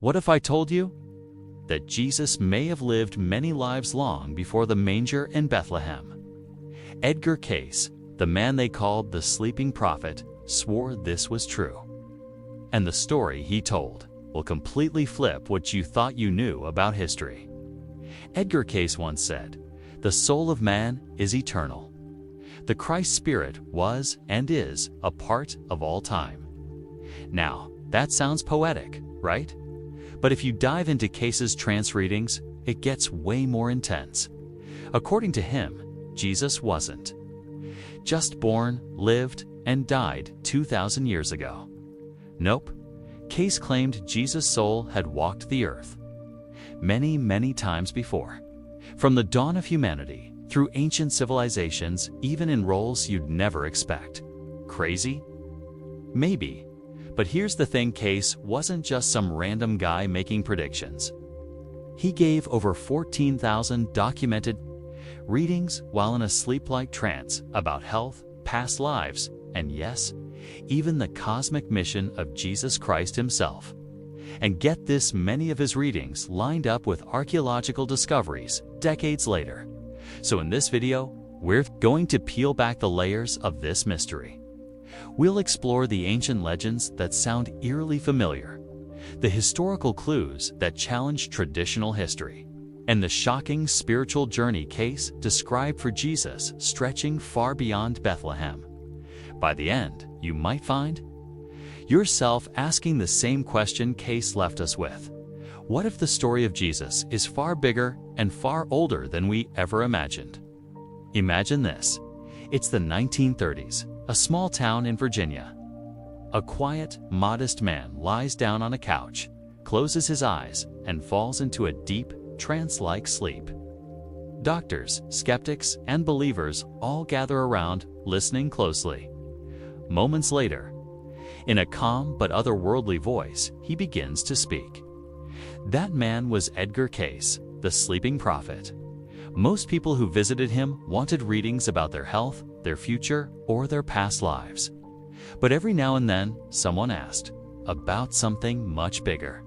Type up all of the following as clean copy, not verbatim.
What if I told you that Jesus may have lived many lives long before the manger in Bethlehem? Edgar Cayce, the man they called the sleeping prophet, swore this was true. And the story he told will completely flip what you thought you knew about history. Edgar Cayce once said, "The soul of man is eternal. The Christ Spirit was and is a part of all time." Now, that sounds poetic, right? But if you dive into Cayce's trance readings, it gets way more intense. According to him, Jesus wasn't just born, lived, and died 2,000 years ago. Nope. Cayce claimed Jesus' soul had walked the earth many, many times before. From the dawn of humanity, through ancient civilizations, even in roles you'd never expect. Crazy? Maybe. But here's the thing, Cayce wasn't just some random guy making predictions. He gave over 14,000 documented readings while in a sleep-like trance about health, past lives, and yes, even the cosmic mission of Jesus Christ himself. And get this, many of his readings lined up with archaeological discoveries decades later. So in this video, we're going to peel back the layers of this mystery. We'll explore the ancient legends that sound eerily familiar, the historical clues that challenge traditional history, and the shocking spiritual journey Cayce described for Jesus stretching far beyond Bethlehem. By the end, you might find yourself asking the same question Cayce left us with. What if the story of Jesus is far bigger and far older than we ever imagined? Imagine this. It's the 1930s, a small town in Virginia. A quiet, modest man lies down on a couch, closes his eyes, and falls into a deep, trance-like sleep. Doctors, skeptics, and believers all gather around, listening closely. Moments later, in a calm but otherworldly voice, he begins to speak. That man was Edgar Cayce, the sleeping prophet. Most people who visited him wanted readings about their health, their future, or their past lives. But every now and then, someone asked about something much bigger.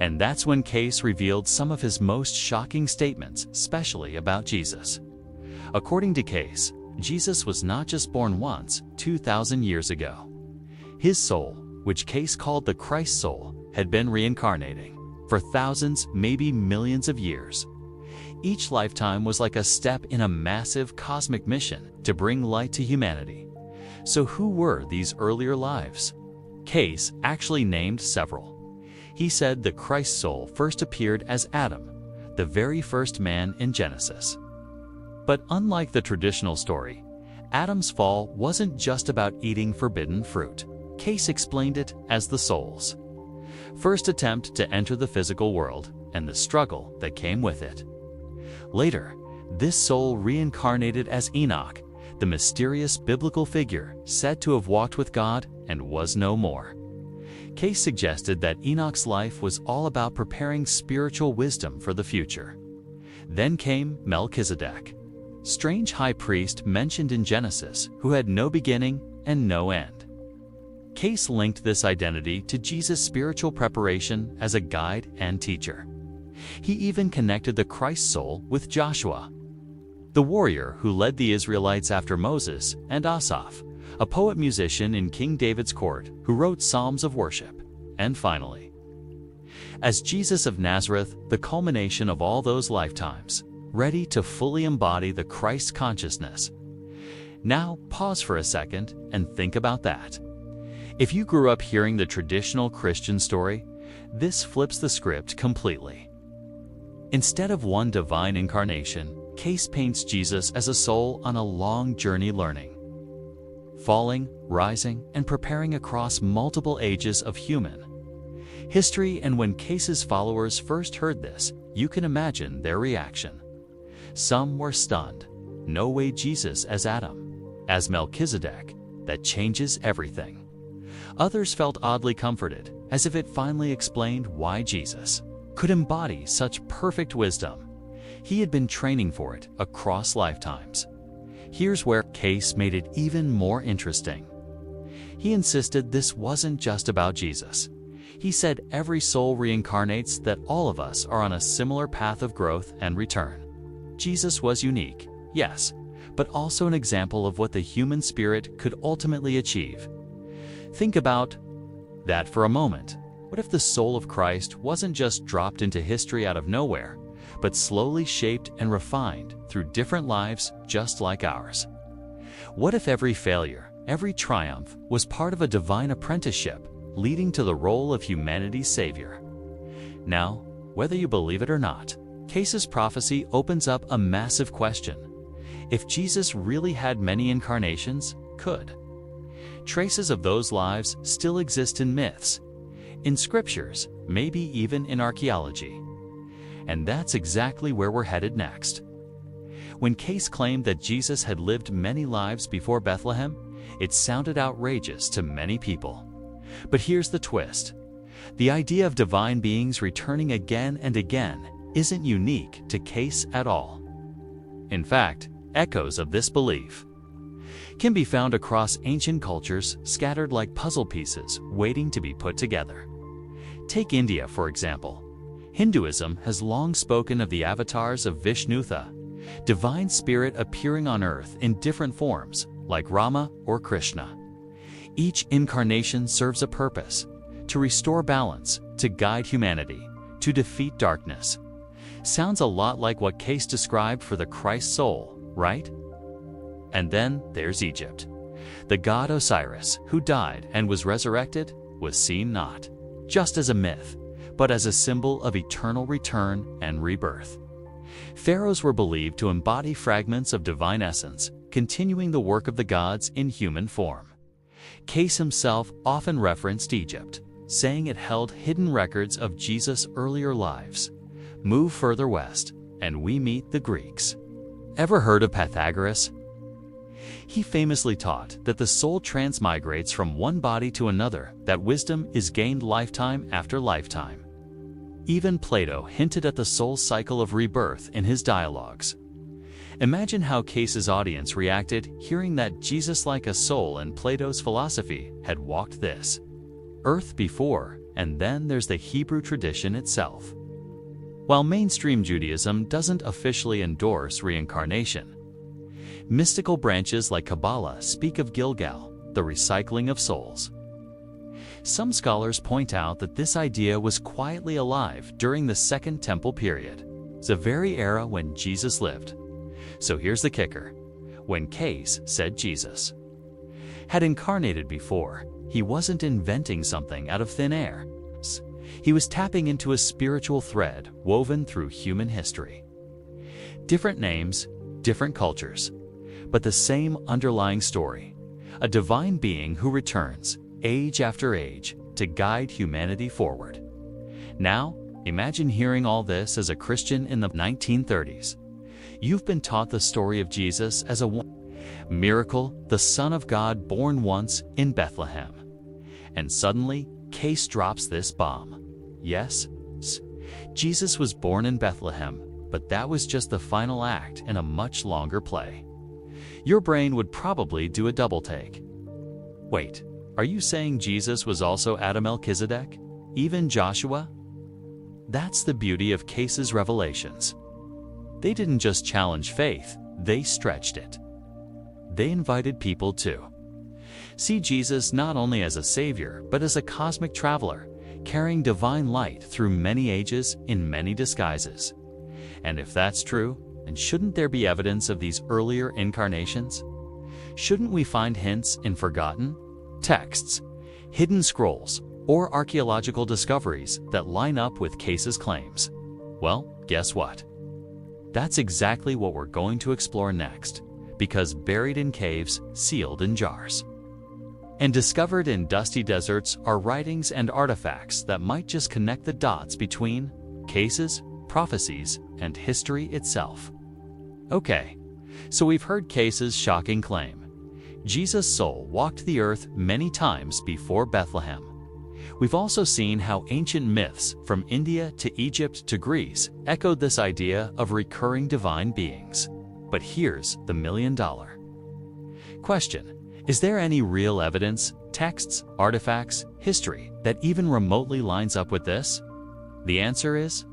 And that's when Cayce revealed some of his most shocking statements, especially about Jesus. According to Cayce, Jesus was not just born once, 2,000 years ago. His soul, which Cayce called the Christ soul, had been reincarnating for thousands, maybe millions of years. Each lifetime was like a step in a massive cosmic mission to bring light to humanity. So who were these earlier lives? Cayce actually named several. He said the Christ soul first appeared as Adam, the very first man in Genesis. But unlike the traditional story, Adam's fall wasn't just about eating forbidden fruit. Cayce explained it as the soul's first attempt to enter the physical world and the struggle that came with it. Later, this soul reincarnated as Enoch, the mysterious biblical figure said to have walked with God and was no more. Cayce suggested that Enoch's life was all about preparing spiritual wisdom for the future. Then came Melchizedek, strange high priest mentioned in Genesis who had no beginning and no end. Cayce linked this identity to Jesus' spiritual preparation as a guide and teacher. He even connected the Christ soul with Joshua, the warrior who led the Israelites after Moses, and Asaph, a poet-musician in King David's court who wrote psalms of worship. And finally, as Jesus of Nazareth, the culmination of all those lifetimes, ready to fully embody the Christ consciousness. Now, pause for a second and think about that. If you grew up hearing the traditional Christian story, this flips the script completely. Instead of one divine incarnation, Cayce paints Jesus as a soul on a long journey learning, falling, rising, and preparing across multiple ages of human history. And when Cayce's followers first heard this, you can imagine their reaction. Some were stunned. No way, Jesus as Adam, as Melchizedek, that changes everything. Others felt oddly comforted, as if it finally explained why Jesus could embody such perfect wisdom. He had been training for it across lifetimes. Here's where Cayce made it even more interesting. He insisted this wasn't just about Jesus. He said every soul reincarnates, that all of us are on a similar path of growth and return. Jesus was unique, yes, but also an example of what the human spirit could ultimately achieve. Think about that for a moment. What if the soul of Christ wasn't just dropped into history out of nowhere, but slowly shaped and refined through different lives just like ours? What if every failure, every triumph was part of a divine apprenticeship leading to the role of humanity's savior? Now, whether you believe it or not, Cayce's prophecy opens up a massive question. If Jesus really had many incarnations, could traces of those lives still exist in myths, in scriptures, maybe even in archaeology? And that's exactly where we're headed next. When Cayce claimed that Jesus had lived many lives before Bethlehem, it sounded outrageous to many people. But here's the twist. The idea of divine beings returning again and again isn't unique to Cayce at all. In fact, echoes of this belief can be found across ancient cultures, scattered like puzzle pieces waiting to be put together. Take India, for example. Hinduism has long spoken of the avatars of Vishnutha, divine spirit appearing on earth in different forms, like Rama or Krishna. Each incarnation serves a purpose: to restore balance, to guide humanity, to defeat darkness. Sounds a lot like what Cayce described for the Christ soul, right? And then there's Egypt. The god Osiris, who died and was resurrected, was seen not just as a myth, but as a symbol of eternal return and rebirth. Pharaohs were believed to embody fragments of divine essence, continuing the work of the gods in human form. Cayce himself often referenced Egypt, saying it held hidden records of Jesus' earlier lives. Move further west, and we meet the Greeks. Ever heard of Pythagoras? He famously taught that the soul transmigrates from one body to another, that wisdom is gained lifetime after lifetime. Even Plato hinted at the soul's cycle of rebirth in his dialogues. Imagine how Cayce's audience reacted hearing that Jesus, like a soul in Plato's philosophy, had walked this earth before, and then there's the Hebrew tradition itself. While mainstream Judaism doesn't officially endorse reincarnation, mystical branches like Kabbalah speak of Gilgal, the recycling of souls. Some scholars point out that this idea was quietly alive during the Second Temple period, the very era when Jesus lived. So here's the kicker. When Cayce said Jesus had incarnated before, he wasn't inventing something out of thin air. He was tapping into a spiritual thread woven through human history. Different names, different cultures, but the same underlying story. A divine being who returns, age after age, to guide humanity forward. Now, imagine hearing all this as a Christian in the 1930s. You've been taught the story of Jesus as a miracle, the Son of God born once in Bethlehem. And suddenly, Cayce drops this bomb. Yes, Jesus was born in Bethlehem, but that was just the final act in a much longer play. Your brain would probably do a double take. Wait, are you saying Jesus was also Adam Melchizedek? Even Joshua? That's the beauty of Cayce's revelations. They didn't just challenge faith, they stretched it. They invited people to see Jesus not only as a savior, but as a cosmic traveler, carrying divine light through many ages in many disguises. And if that's true, then shouldn't there be evidence of these earlier incarnations? Shouldn't we find hints in forgotten texts, hidden scrolls, or archaeological discoveries that line up with Cayce's claims? Well, guess what? That's exactly what we're going to explore next, because buried in caves, sealed in jars, and discovered in dusty deserts are writings and artifacts that might just connect the dots between Cayce's prophecies and history itself. Okay, so we've heard Cayce's shocking claim. Jesus' soul walked the earth many times before Bethlehem. We've also seen how ancient myths, from India to Egypt to Greece, echoed this idea of recurring divine beings. But here's the million-dollar question. Is there any real evidence, texts, artifacts, history that even remotely lines up with this? The answer is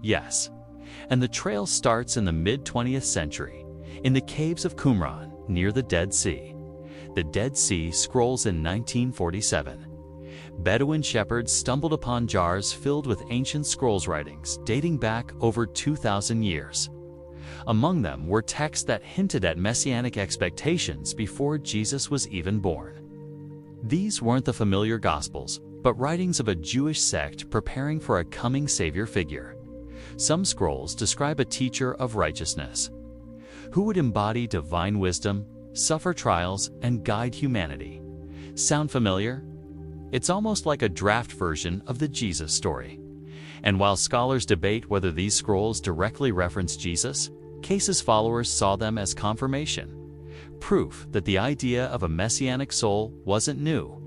yes. And the trail starts in the mid-20th century, in the caves of Qumran, near the Dead Sea. The Dead Sea Scrolls in 1947. Bedouin shepherds stumbled upon jars filled with ancient scrolls writings dating back over 2,000 years. Among them were texts that hinted at messianic expectations before Jesus was even born. These weren't the familiar Gospels, but writings of a Jewish sect preparing for a coming Savior figure. Some scrolls describe a teacher of righteousness who would embody divine wisdom, suffer trials, and guide humanity. Sound familiar? It's almost like a draft version of the Jesus story. And while scholars debate whether these scrolls directly reference Jesus, Cayce's followers saw them as confirmation, proof that the idea of a messianic soul wasn't new,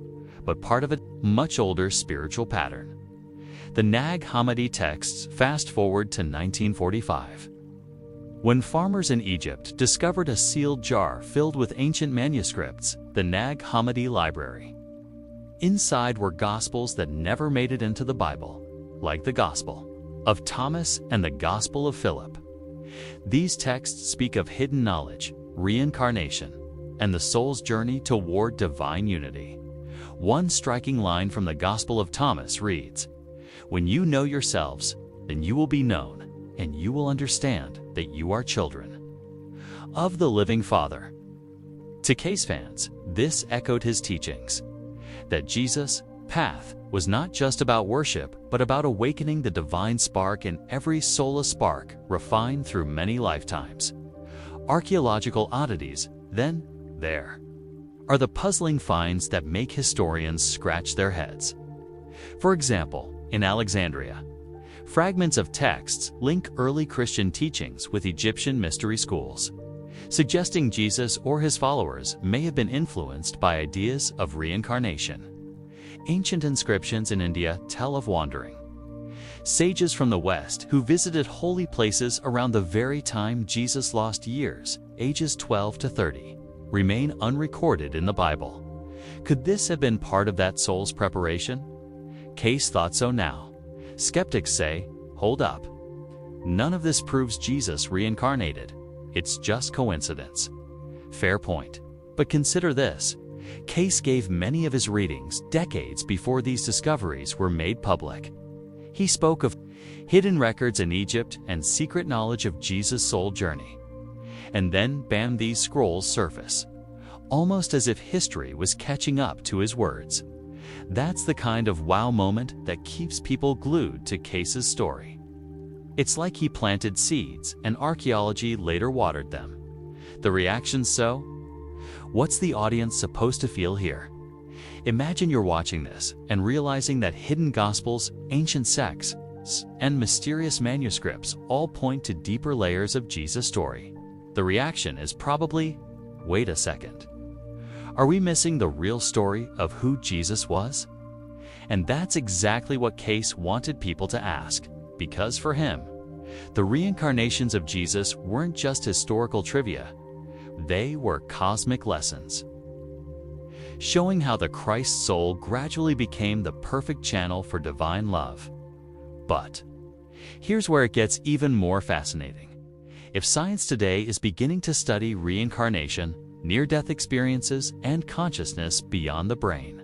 but part of a much older spiritual pattern. The Nag Hammadi texts fast forward to 1945. When farmers in Egypt discovered a sealed jar filled with ancient manuscripts, the Nag Hammadi Library. Inside were Gospels that never made it into the Bible, like the Gospel of Thomas and the Gospel of Philip. These texts speak of hidden knowledge, reincarnation, and the soul's journey toward divine unity. One striking line from the Gospel of Thomas reads, "When you know yourselves, then you will be known, and you will understand that you are children of the living Father." To Cayce fans, this echoed his teachings, that Jesus' path was not just about worship, but about awakening the divine spark in every soul, a spark refined through many lifetimes. Archaeological oddities, then, there are the puzzling finds that make historians scratch their heads. For example, in Alexandria, fragments of texts link early Christian teachings with Egyptian mystery schools, suggesting Jesus or his followers may have been influenced by ideas of reincarnation. Ancient inscriptions in India tell of wandering sages from the West who visited holy places around the very time Jesus lost years, ages 12 to 30, remain unrecorded in the Bible. Could this have been part of that soul's preparation? Cayce thought so now. Skeptics say, hold up. None of this proves Jesus reincarnated. It's just coincidence. Fair point. But consider this. Cayce gave many of his readings decades before these discoveries were made public. He spoke of hidden records in Egypt and secret knowledge of Jesus' soul journey. And then, bam, these scrolls surface, almost as if history was catching up to his words. That's the kind of wow moment that keeps people glued to Cayce's story. It's like he planted seeds and archaeology later watered them. The reactions so? What's the audience supposed to feel here? Imagine you're watching this and realizing that hidden gospels, ancient sects, and mysterious manuscripts all point to deeper layers of Jesus' story. The reaction is probably, wait a second. Are we missing the real story of who Jesus was? And that's exactly what Cayce wanted people to ask, because for him, the reincarnations of Jesus weren't just historical trivia. They were cosmic lessons, showing how the Christ soul gradually became the perfect channel for divine love. But here's where it gets even more fascinating. If science today is beginning to study reincarnation, near-death experiences, and consciousness beyond the brain,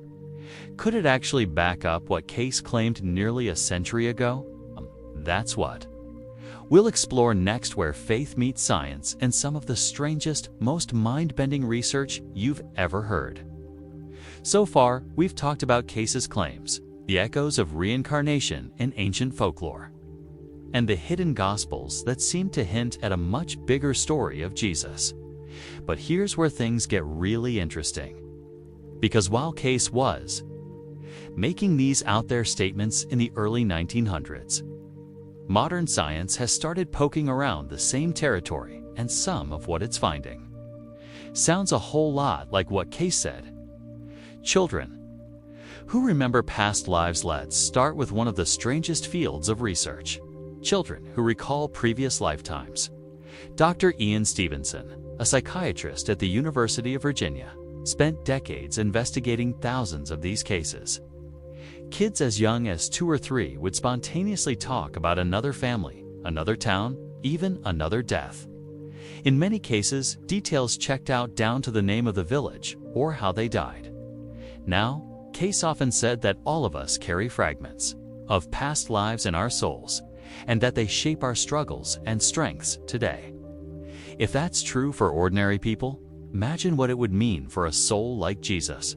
could it actually back up what Cayce claimed nearly a century ago? That's what we'll explore next, where faith meets science and some of the strangest, most mind-bending research you've ever heard. So far, we've talked about Cayce's claims, the echoes of reincarnation in ancient folklore, and the hidden gospels that seem to hint at a much bigger story of Jesus. But here's where things get really interesting. Because while Cayce was making these out-there statements in the early 1900s, modern science has started poking around the same territory, and some of what it's finding sounds a whole lot like what Cayce said. Children who remember past lives. Let's start with one of the strangest fields of research. Children who recall previous lifetimes. Dr. Ian Stevenson, a psychiatrist at the University of Virginia, spent decades investigating thousands of these cases. Kids as young as 2 or 3 would spontaneously talk about another family, another town, even another death. In many cases, details checked out down to the name of the village or how they died. Now, Cayce often said that all of us carry fragments of past lives in our souls, and that they shape our struggles and strengths today. If that's true for ordinary people, imagine what it would mean for a soul like Jesus.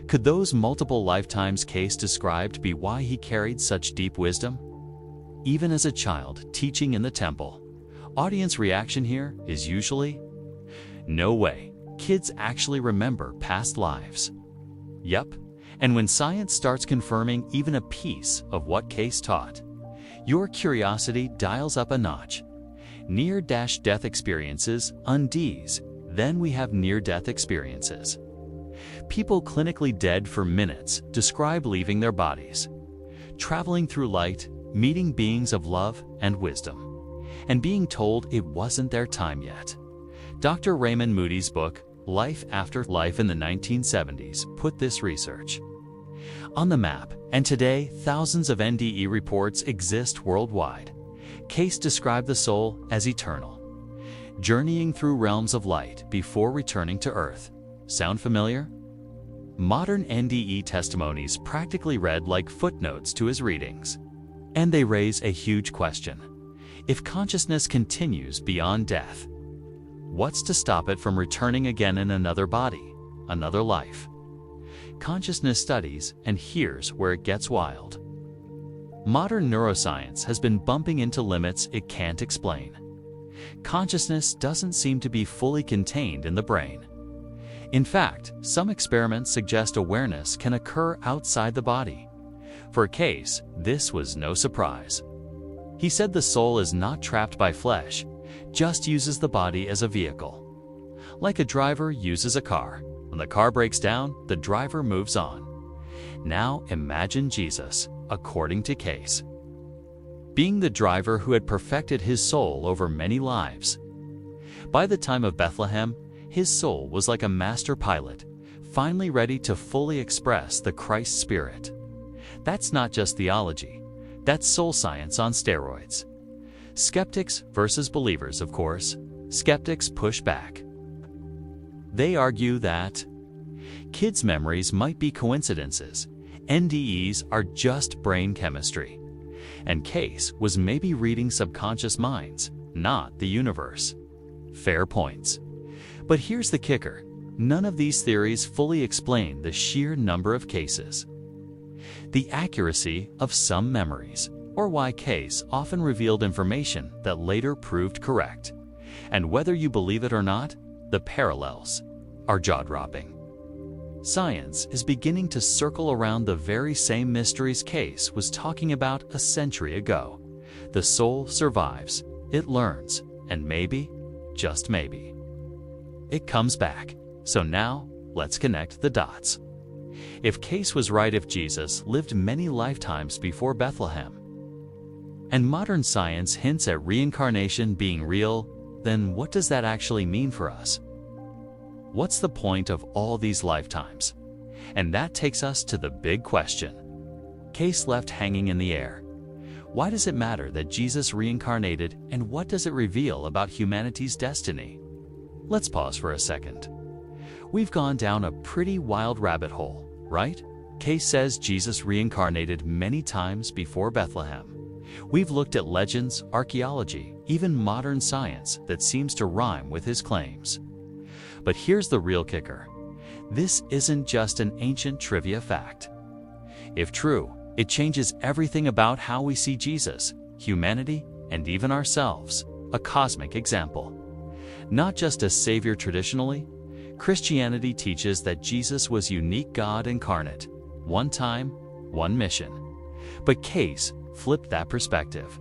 Could those multiple lifetimes Cayce described be why he carried such deep wisdom? Even as a child teaching in the temple, audience reaction here is usually, "No way, kids actually remember past lives." Yep, and when science starts confirming even a piece of what Cayce taught, your curiosity dials up a notch. Near-death experiences undees, then we have near-death experiences. People clinically dead for minutes describe leaving their bodies, traveling through light, meeting beings of love and wisdom, and being told it wasn't their time yet. Dr. Raymond Moody's book, Life After Life in the 1970s, put this research on the map, and today thousands of NDE reports exist worldwide. Cayce described the soul as eternal, journeying through realms of light before returning to Earth. Sound familiar? Modern NDE testimonies practically read like footnotes to his readings. And they raise a huge question. If consciousness continues beyond death, what's to stop it from returning again in another body, another life? Consciousness studies, and here's where it gets wild. Modern neuroscience has been bumping into limits it can't explain. Consciousness doesn't seem to be fully contained in the brain. In fact, some experiments suggest awareness can occur outside the body. For Cayce, this was no surprise. He said the soul is not trapped by flesh, just uses the body as a vehicle. Like a driver uses a car. When the car breaks down, the driver moves on. Now imagine Jesus, according to Cayce, being the driver who had perfected his soul over many lives. By the time of Bethlehem, his soul was like a master pilot, finally ready to fully express the Christ spirit. That's not just theology, that's soul science on steroids. Skeptics versus believers, of course. Skeptics push back. They argue that kids' memories might be coincidences, NDEs are just brain chemistry, and Cayce was maybe reading subconscious minds, not the universe. Fair points. But here's the kicker. None of these theories fully explain the sheer number of cases, the accuracy of some memories, or why Cayce often revealed information that later proved correct. And whether you believe it or not, the parallels are jaw-dropping. Science is beginning to circle around the very same mysteries Cayce was talking about a century ago. The soul survives, it learns, and maybe, just maybe, it comes back. So now, let's connect the dots. If Cayce was right, if Jesus lived many lifetimes before Bethlehem, and modern science hints at reincarnation being real, then what does that actually mean for us? What's the point of all these lifetimes? And that takes us to the big question Cayce left hanging in the air. Why does it matter that Jesus reincarnated, and what does it reveal about humanity's destiny? Let's pause for a second. We've gone down a pretty wild rabbit hole, right? Cayce says Jesus reincarnated many times before Bethlehem. We've looked at legends, archaeology, even modern science that seems to rhyme with his claims. But here's the real kicker. This isn't just an ancient trivia fact. If true, it changes everything about how we see Jesus, humanity, and even ourselves. A cosmic example. Not just a savior traditionally, Christianity teaches that Jesus was unique God incarnate, one time, one mission. But Cayce flipped that perspective.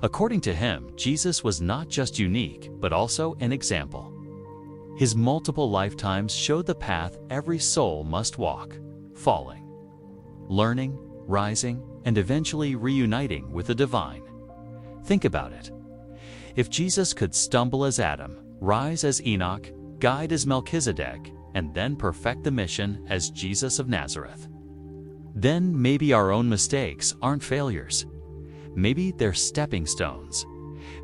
According to him, Jesus was not just unique, but also an example. His multiple lifetimes showed the path every soul must walk, falling, learning, rising, and eventually reuniting with the divine. Think about it. If Jesus could stumble as Adam, rise as Enoch, guide as Melchizedek, and then perfect the mission as Jesus of Nazareth, then maybe our own mistakes aren't failures. Maybe they're stepping stones.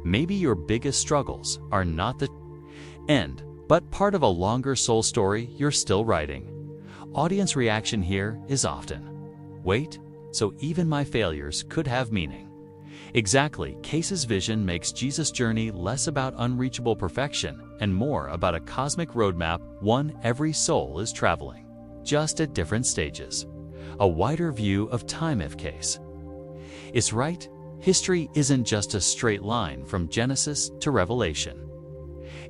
Maybe your biggest struggles are not the end, but part of a longer soul story you're still writing. Audience reaction here is often, "Wait, so even my failures could have meaning." Exactly, Cayce's vision makes Jesus' journey less about unreachable perfection and more about a cosmic roadmap, one every soul is traveling, just at different stages. A wider view of time if Cayce is right. History isn't just a straight line from Genesis to Revelation.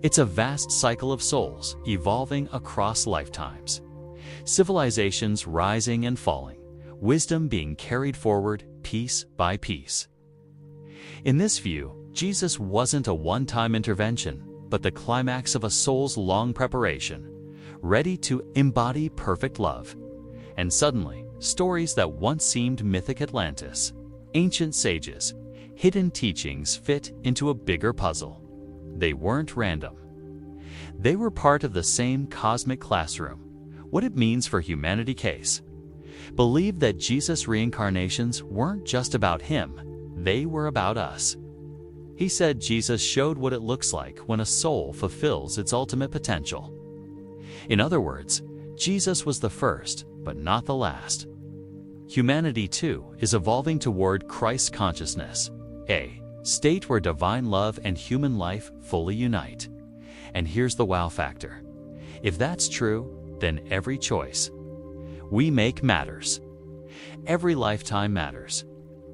It's a vast cycle of souls evolving across lifetimes. Civilizations rising and falling, wisdom being carried forward piece by piece. In this view, Jesus wasn't a one-time intervention, but the climax of a soul's long preparation, ready to embody perfect love. And suddenly, stories that once seemed mythic Atlantis, ancient sages, hidden teachings fit into a bigger puzzle. They weren't random. They were part of the same cosmic classroom. What it means for humanity. Cayce believed that Jesus' reincarnations weren't just about him, they were about us. He said Jesus showed what it looks like when a soul fulfills its ultimate potential. In other words, Jesus was the first, but not the last. Humanity, too, is evolving toward Christ's consciousness, a state where divine love and human life fully unite. And here's the wow factor. If that's true, then every choice we make matters. Every lifetime matters.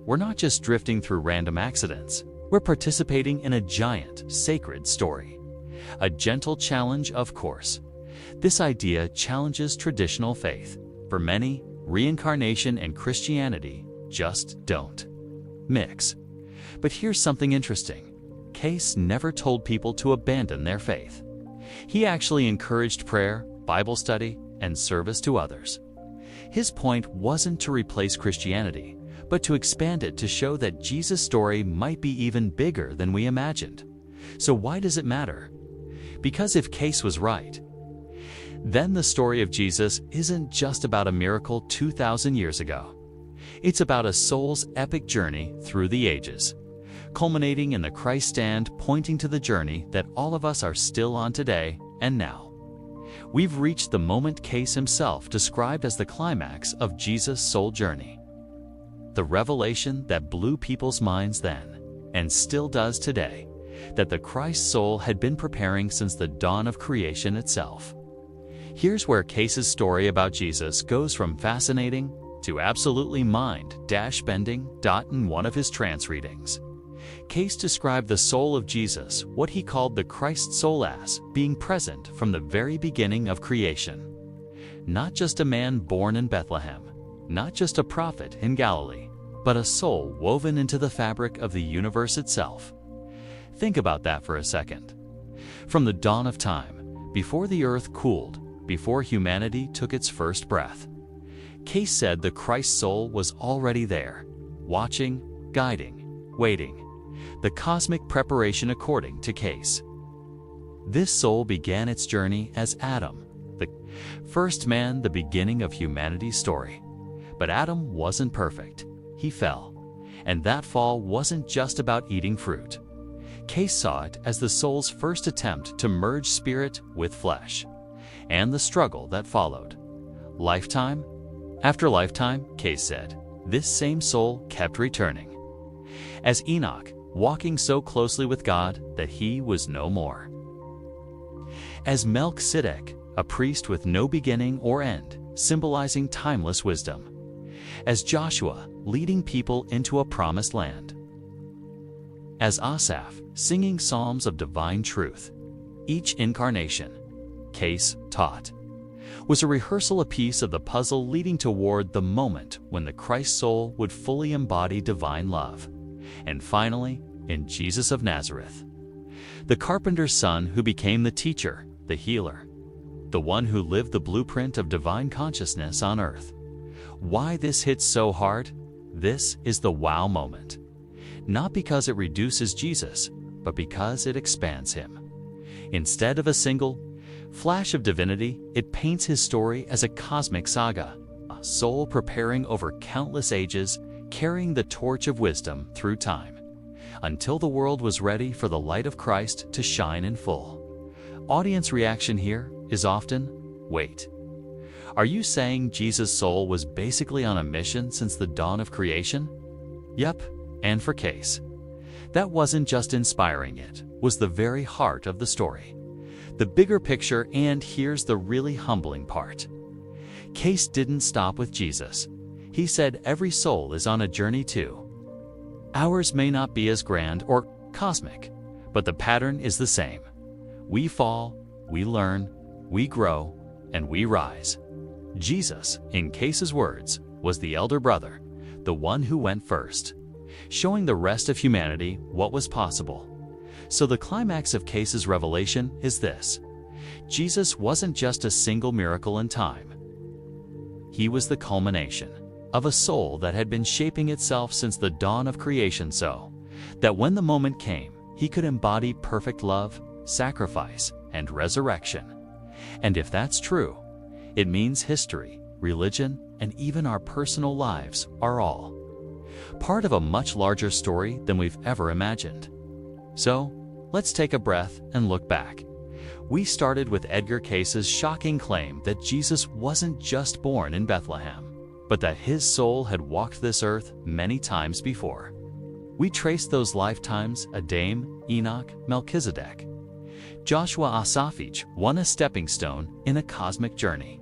We're not just drifting through random accidents. We're participating in a giant, sacred story. A gentle challenge, of course. This idea challenges traditional faith. For many, reincarnation and Christianity just don't mix. But here's something interesting. Cayce never told people to abandon their faith. He actually encouraged prayer, Bible study, and service to others. His point wasn't to replace Christianity, but to expand it to show that Jesus' story might be even bigger than we imagined. So why does it matter? Because if Cayce was right, then the story of Jesus isn't just about a miracle 2,000 years ago. It's about a soul's epic journey through the ages, culminating in the Christ stand, pointing to the journey that all of us are still on today and now. We've reached the moment Cayce himself described as the climax of Jesus' soul journey. The revelation that blew people's minds then, and still does today, that the Christ soul had been preparing since the dawn of creation itself. Here's where Cayce's story about Jesus goes from fascinating to absolutely mind-bending. In one of his trance readings, Cayce described the soul of Jesus, what he called the Christ soul, as being present from the very beginning of creation. Not just a man born in Bethlehem, not just a prophet in Galilee, but a soul woven into the fabric of the universe itself. Think about that for a second. From the dawn of time, before the earth cooled, before humanity took its first breath, Cayce said the Christ soul was already there, watching, guiding, waiting. The cosmic preparation according to Cayce. This soul began its journey as Adam, the first man, the beginning of humanity's story. But Adam wasn't perfect. He fell. And that fall wasn't just about eating fruit. Cayce saw it as the soul's first attempt to merge spirit with flesh, and the struggle that followed. Lifetime after lifetime, Cayce said, this same soul kept returning. As Enoch, walking so closely with God that he was no more. As Melchizedek, a priest with no beginning or end, symbolizing timeless wisdom. As Joshua, leading people into a promised land. As Asaph, singing psalms of divine truth. Each incarnation, Cayce taught, was a rehearsal, a piece of the puzzle leading toward the moment when the Christ soul would fully embody divine love. And finally, in Jesus of Nazareth, the carpenter's son who became the teacher, the healer, the one who lived the blueprint of divine consciousness on earth. Why this hits so hard? This is the wow moment. Not because it reduces Jesus, but because it expands him. Instead of a single flash of divinity, it paints his story as a cosmic saga, a saw, soul preparing over countless ages, carrying the torch of wisdom through time, until the world was ready for the light of Christ to shine in full. Audience reaction here is often, wait. Are you saying Jesus' soul was basically on a mission since the dawn of creation? Yep, and for Cayce. That wasn't just inspiring, it was the very heart of the story. The bigger picture, and here's the really humbling part. Cayce didn't stop with Jesus. He said every soul is on a journey too. Ours may not be as grand or cosmic, but the pattern is the same. We fall, we learn, we grow, and we rise. Jesus, in Cayce's words, was the elder brother, the one who went first, showing the rest of humanity what was possible. So the climax of Cayce's revelation is this: Jesus wasn't just a single miracle in time. He was the culmination of a soul that had been shaping itself since the dawn of creation, so that when the moment came, he could embody perfect love, sacrifice, and resurrection. And if that's true, it means history, religion, and even our personal lives are all part of a much larger story than we've ever imagined. So, let's take a breath and look back. We started with Edgar Cayce's shocking claim that Jesus wasn't just born in Bethlehem, but that his soul had walked this earth many times before. We traced those lifetimes: Adam, Enoch, Melchizedek. Joshua Asafich won a stepping stone in a cosmic journey.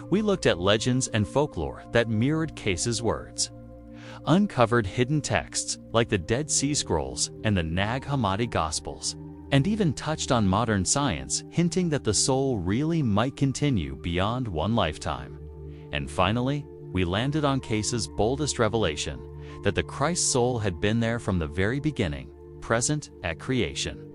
We looked at legends and folklore that mirrored Cayce's words, uncovered hidden texts like the Dead Sea Scrolls and the Nag Hammadi Gospels, and even touched on modern science hinting that the soul really might continue beyond one lifetime. And finally, we landed on Cayce's boldest revelation, that the Christ soul had been there from the very beginning, present at creation,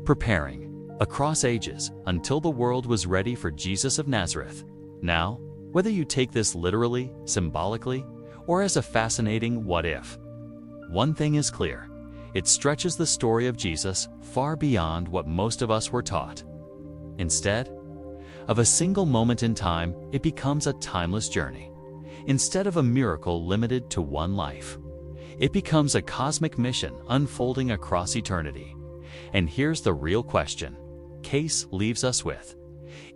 preparing across ages until the world was ready for Jesus of Nazareth. Now, whether you take this literally, symbolically, or as a fascinating what if, one thing is clear: it stretches the story of Jesus far beyond what most of us were taught. Instead of a single moment in time, it becomes a timeless journey. Instead of a miracle limited to one life, it becomes a cosmic mission unfolding across eternity. And here's the real question Cayce leaves us with: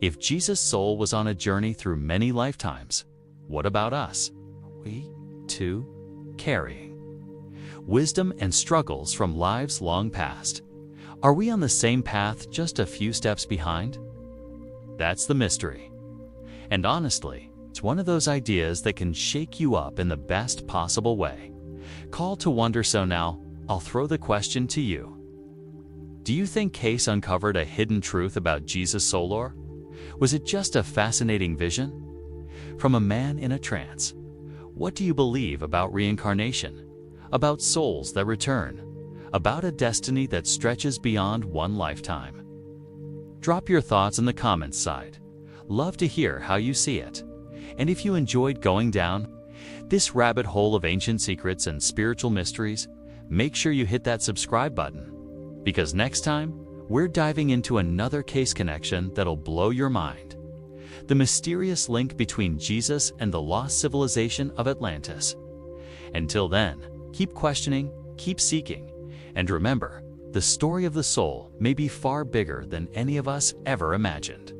if Jesus' soul was on a journey through many lifetimes, what about us? We, too, carrying wisdom and struggles from lives long past. Are we on the same path, just a few steps behind? That's the mystery. And honestly, it's one of those ideas that can shake you up in the best possible way. Call to wonder. So now, I'll throw the question to you. Do you think Cayce uncovered a hidden truth about Jesus' soul, or was it just a fascinating vision from a man in a trance? What do you believe about reincarnation, about souls that return, about a destiny that stretches beyond one lifetime? Drop your thoughts in the comments side. Love to hear how you see it. And if you enjoyed going down this rabbit hole of ancient secrets and spiritual mysteries, make sure you hit that subscribe button, because next time we're diving into another Cayce connection that'll blow your mind: the mysterious link between Jesus and the lost civilization of Atlantis. Until then, keep questioning, keep seeking, and remember, the story of the soul may be far bigger than any of us ever imagined.